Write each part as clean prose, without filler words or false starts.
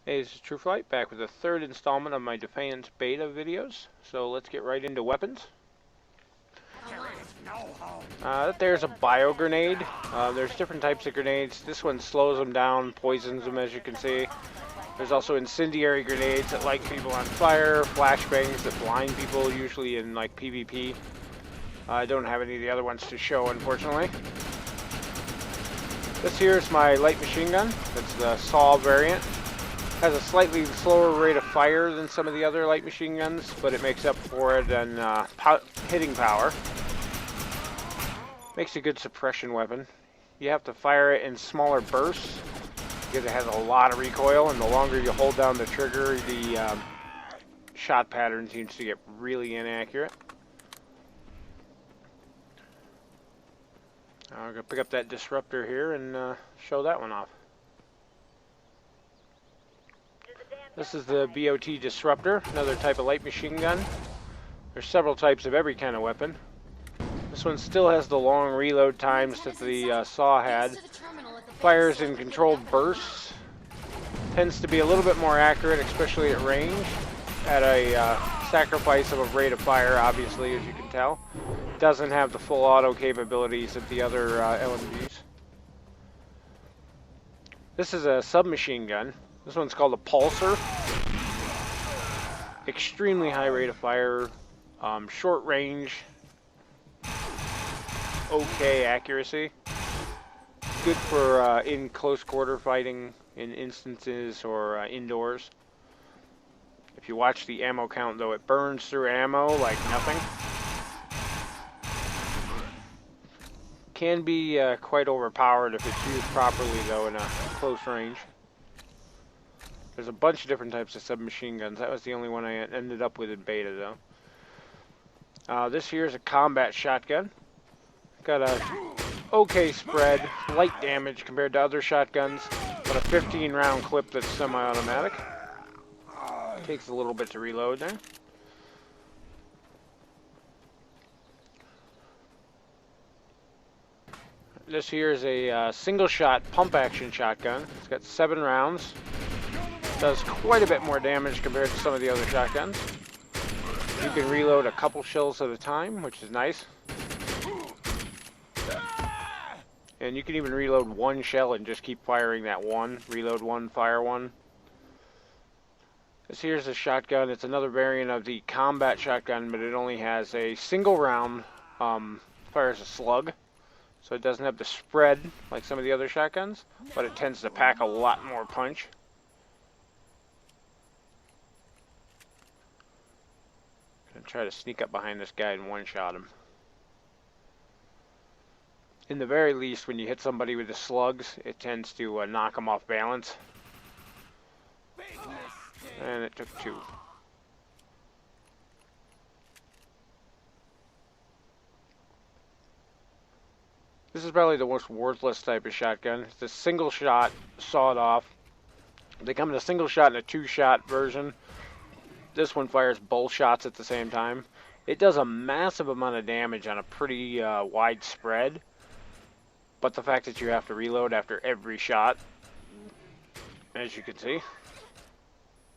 Hey, this is Trueflight, back with the third installment of my Defiance beta videos. So let's get right into weapons. There's a bio grenade. There's different types of grenades. This one slows them down, poisons them, as you can see. There's also incendiary grenades that light people on fire, flashbangs that blind people, usually in like PvP. I don't have any of the other ones to show, unfortunately. This here is my light machine gun. It's the SAW variant. Has a slightly slower rate of fire than some of the other light machine guns, but it makes up for it in hitting power. Makes a good suppression weapon. You have to fire it in smaller bursts because it has a lot of recoil, and the longer you hold down the trigger, the shot pattern seems to get really inaccurate. I'm going to pick up that disruptor here and show that one off. This is the BOT disruptor, another type of light machine gun. There's several types of every kind of weapon. This one still has the long reload times that the SAW had. Fires in controlled bursts. Tends to be a little bit more accurate, especially at range, at a sacrifice of a rate of fire, obviously, as you can tell. Doesn't have the full auto capabilities of the other LMGs. This is a submachine gun. This one's called a pulsar. Extremely high rate of fire, short range, okay accuracy. Good for in close quarter fighting in instances or indoors. If you watch the ammo count though, it burns through ammo like nothing. Can be quite overpowered if it's used properly though in a close range. There's a bunch of different types of submachine guns. That was the only one I ended up with in beta though. This here is a combat shotgun. Got a okay spread, light damage compared to other shotguns, but a 15 round clip that's semi-automatic. Takes a little bit to reload there. This here is a single shot pump action shotgun. It's got 7 rounds. Does quite a bit more damage compared to some of the other shotguns. You can reload a couple shells at a time, which is nice. And you can even reload one shell and just keep firing that one. Reload one, fire one. This here's a shotgun. It's another variant of the combat shotgun, but it only has a single round, fires a slug. So it doesn't have the spread like some of the other shotguns, but it tends to pack a lot more punch. Gonna try to sneak up behind this guy and one-shot him. In the very least, when you hit somebody with the slugs, it tends to knock them off balance. And it took 2. This is probably the most worthless type of shotgun. It's a single shot, sawed off. They come in a single shot and a 2-shot version. This one fires both shots at the same time. It does a massive amount of damage on a pretty wide spread. But the fact that you have to reload after every shot, as you can see,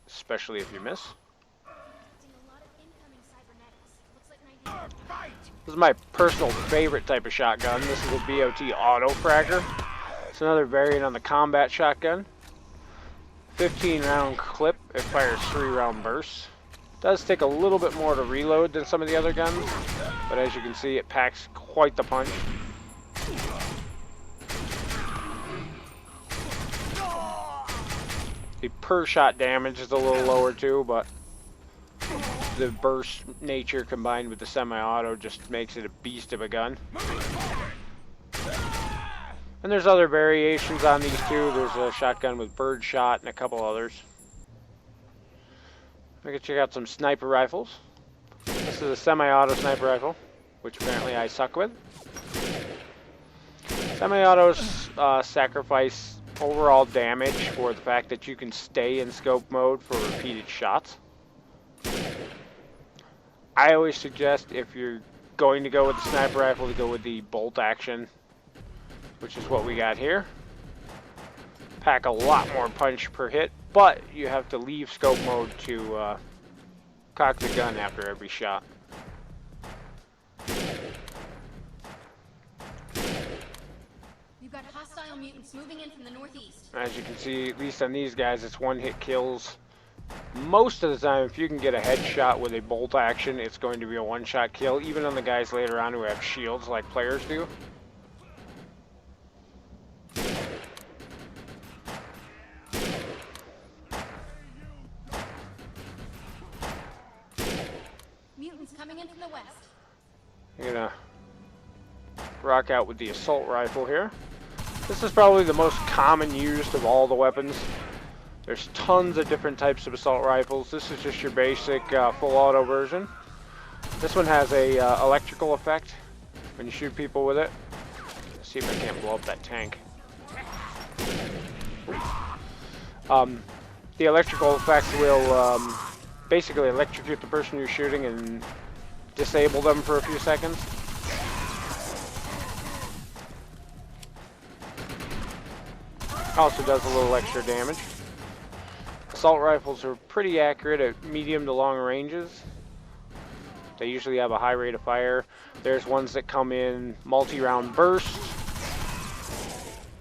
especially if you miss. This is my personal favorite type of shotgun. This is a BOT auto fragger. It's another variant on the combat shotgun. 15 round clip. It fires 3 round bursts. Does take a little bit more to reload than some of the other guns, but as you can see, it packs quite the punch. The per shot damage is a little lower too, but the burst nature combined with the semi-auto just makes it a beast of a gun. And there's other variations on these too. There's a shotgun with bird shot and a couple others. We can check out some sniper rifles. This is a semi-auto sniper rifle, which apparently I suck with. Semi-autos sacrifice overall damage for the fact that you can stay in scope mode for repeated shots. I always suggest if you're going to go with the sniper rifle to go with the bolt action, which is what we got here. pack a lot more punch per hit, but you have to leave scope mode to cock the gun after every shot. We've got hostile mutants moving in from the northeast. As you can see, at least on these guys, it's one-hit kills. Most of the time, if you can get a headshot with a bolt action, it's going to be a one-shot kill, even on the guys later on who have shields like players do. Mutants coming in from the west. I'm gonna rock out with the assault rifle here. This is probably the most common used of all the weapons. There's tons of different types of assault rifles. This is just your basic full auto version. This one has a electrical effect when you shoot people with it. Let's see if I can't blow up that tank. The electrical effect will basically electrocute the person you're shooting and disable them for a few seconds. Also does a little extra damage. Assault rifles are pretty accurate at medium to long ranges. They usually have a high rate of fire. There's ones that come in multi-round bursts.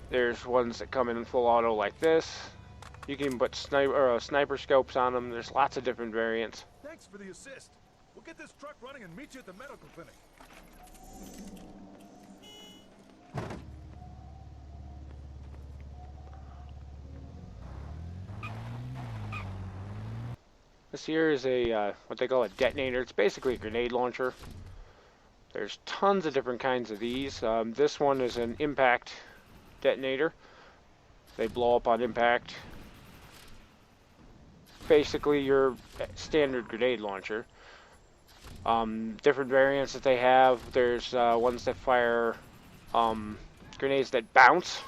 There's ones that come in full auto like this. You can put sniper scopes on them. There's lots of different variants. Thanks for the assist. We'll get this truck running and meet you at the medical clinic. This here is a what they call a detonator. It's basically a grenade launcher. There's tons of different kinds of these. This one is an impact detonator. They blow up on impact. Basically your standard grenade launcher. Different variants that they have. There's ones that fire grenades that bounce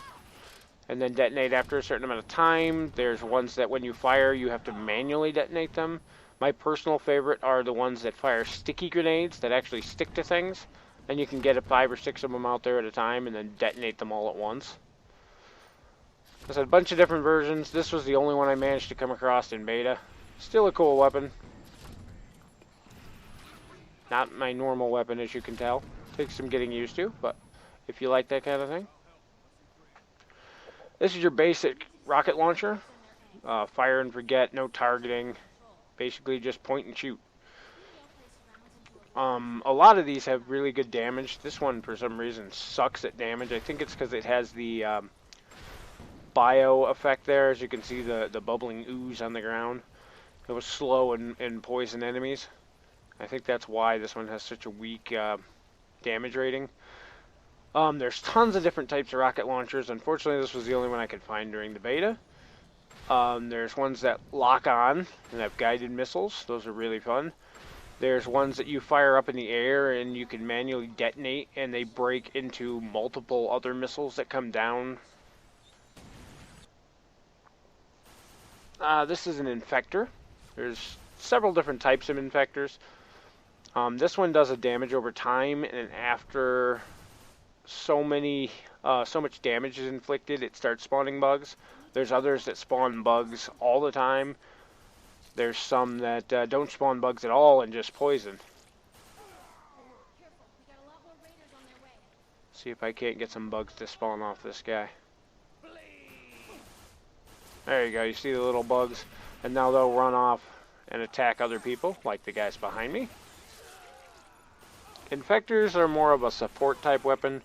and then detonate after a certain amount of time. There's ones that when you fire, you have to manually detonate them. My personal favorite are the ones that fire sticky grenades that actually stick to things. And you can get 5 or 6 of them out there at a time and then detonate them all at once. There's a bunch of different versions. This was the only one I managed to come across in beta. Still a cool weapon. Not my normal weapon, as you can tell. Takes some getting used to, but if you like that kind of thing. This is your basic rocket launcher. Fire and forget, no targeting. Basically just point and shoot. A lot of these have really good damage. This one, for some reason, sucks at damage. I think it's because it has the bio effect there. As you can see, the bubbling ooze on the ground. It was slow and poison enemies. I think that's why this one has such a weak damage rating. There's tons of different types of rocket launchers. Unfortunately, this was the only one I could find during the beta. There's ones that lock on and have guided missiles. Those are really fun. There's ones that you fire up in the air and you can manually detonate and they break into multiple other missiles that come down. This is an infector. There's several different types of infectors. This one does a damage over time, and after so much damage is inflicted, it starts spawning bugs. There's others that spawn bugs all the time. There's some that don't spawn bugs at all and just poison. See if I can't get some bugs to spawn off this guy. There you go, you see the little bugs, and now they'll run off and attack other people, like the guys behind me. Infectors are more of a support type weapon.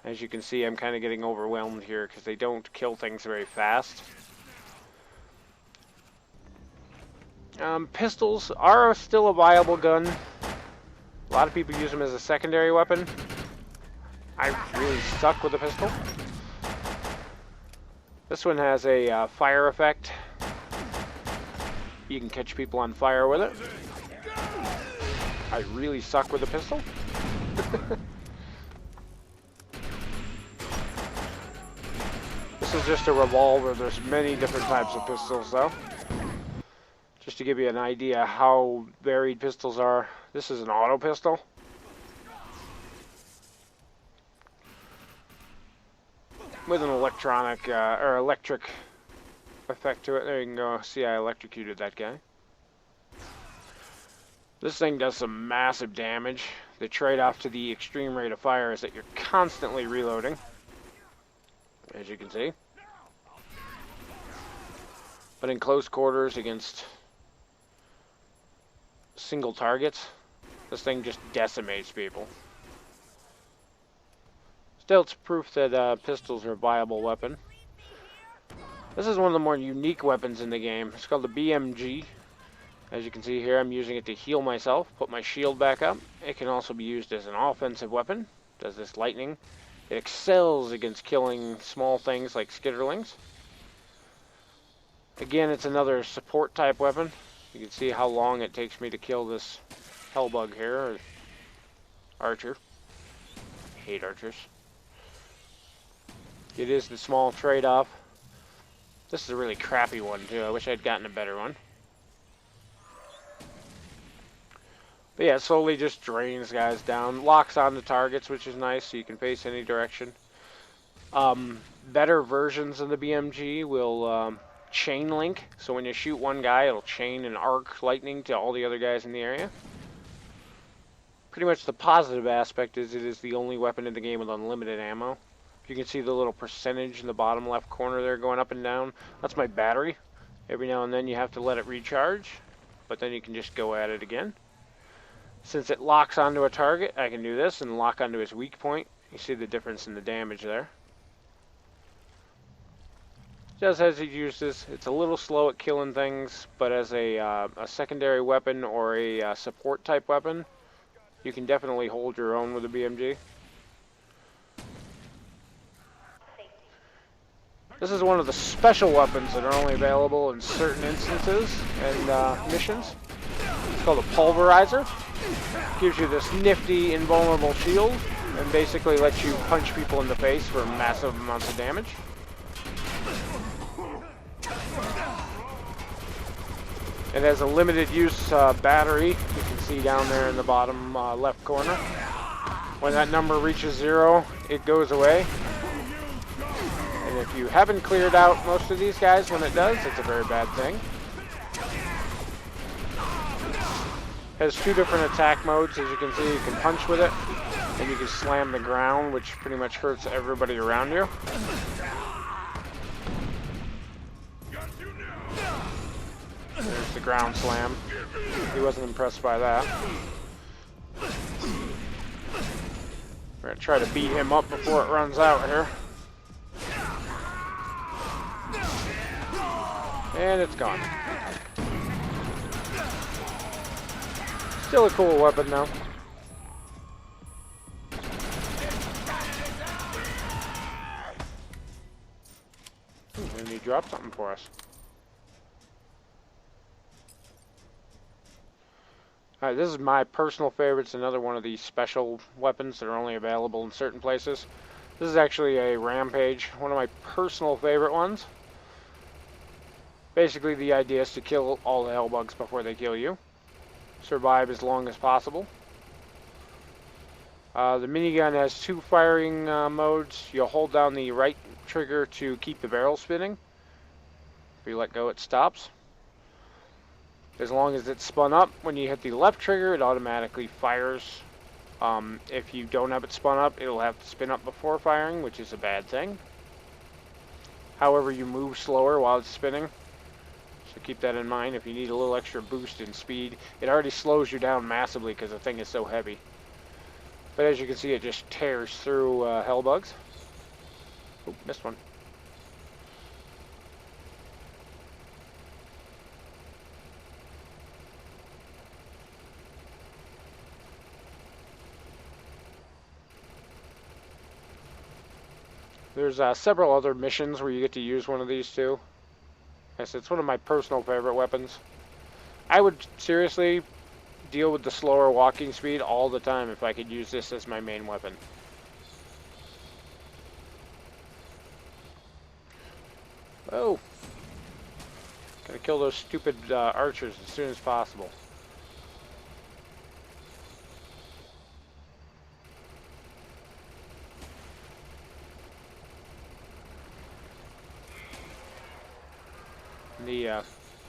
As you can see, I'm kind of getting overwhelmed here because they don't kill things very fast. Pistols are still a viable gun. A lot of people use them as a secondary weapon. I really suck with a pistol. This one has a fire effect. You can catch people on fire with it. I really suck with a pistol. This is just a revolver. There's many different types of pistols though. Just to give you an idea how varied pistols are. This is an auto pistol. with an electronic or electric effect to it. There you can go. See, I electrocuted that guy. This thing does some massive damage. The trade-off to the extreme rate of fire is that you're constantly reloading, as you can see. But in close quarters against single targets, this thing just decimates people. Still, it's proof that pistols are a viable weapon. This is one of the more unique weapons in the game. It's called the BMG. As you can see here, I'm using it to heal myself, put my shield back up. It can also be used as an offensive weapon. Does this lightning. It excels against killing small things like skitterlings. Again, it's another support type weapon. You can see how long it takes me to kill this hellbug here, or archer. I hate archers. It is the small trade-off. This is a really crappy one too. I wish I'd gotten a better one. But yeah, it slowly just drains guys down. Locks on the targets, which is nice, so you can face any direction. Better versions of the BMG will chain link. So when you shoot one guy, it'll chain an arc lightning to all the other guys in the area. Pretty much the positive aspect is it is the only weapon in the game with unlimited ammo. You can see the little percentage in the bottom left corner there going up and down. That's my battery. Every now and then you have to let it recharge, but then you can just go at it again. Since it locks onto a target, I can do this and lock onto his weak point. You see the difference in the damage there. Just as he uses, it's a little slow at killing things, but as a secondary weapon or a support type weapon, you can definitely hold your own with a BMG. This is one of the special weapons that are only available in certain instances and missions. It's called a pulverizer. Gives you this nifty, invulnerable shield, and basically lets you punch people in the face for massive amounts of damage. It has a limited use battery. You can see down there in the bottom left corner. When that number reaches 0, it goes away. And if you haven't cleared out most of these guys when it does, it's a very bad thing. Has 2 different attack modes, as you can see. You can punch with it, and you can slam the ground, which pretty much hurts everybody around you. There's the ground slam. He wasn't impressed by that. We're going to try to beat him up before it runs out here. And it's gone. Still a cool weapon though. And he dropped something for us. Alright, this is my personal favorite. It's another one of these special weapons that are only available in certain places. This is actually a rampage, one of my personal favorite ones. Basically the idea is to kill all the hellbugs before they kill you. Survive as long as possible. The minigun has 2 firing modes. You'll hold down the right trigger to keep the barrel spinning. If you let go, it stops. As long as it's spun up, when you hit the left trigger, it automatically fires. If you don't have it spun up, it'll have to spin up before firing, which is a bad thing. However, you move slower while it's spinning. So keep that in mind if you need a little extra boost in speed. It already slows you down massively because the thing is so heavy. But as you can see, it just tears through hellbugs. Oh, missed one. There's several other missions where you get to use one of these too. Yes, it's one of my personal favorite weapons. I would seriously deal with the slower walking speed all the time if I could use this as my main weapon. Oh! Gotta kill those stupid archers as soon as possible. The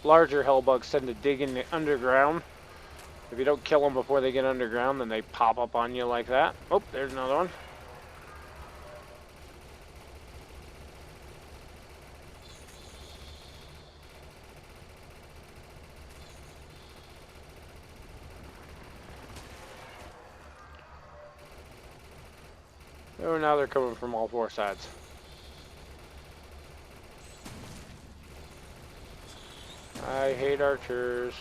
larger hellbugs tend to dig in the underground. If you don't kill them before they get underground, then they pop up on you like that. Oh, there's another one. Oh, now they're coming from all four sides. I hate archers.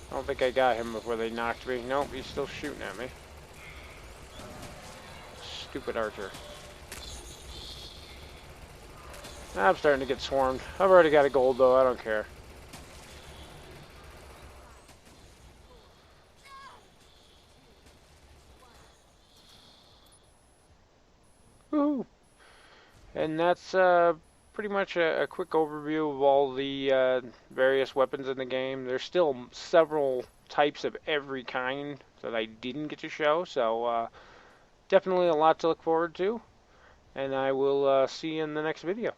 I don't think I got him before they knocked me. Nope, he's still shooting at me. Stupid archer. I'm starting to get swarmed. I've already got a gold though, I don't care. Woohoo! And that's pretty much a quick overview of all the various weapons in the game. There's still several types of every kind that I didn't get to show, so definitely a lot to look forward to. And I will see you in the next video.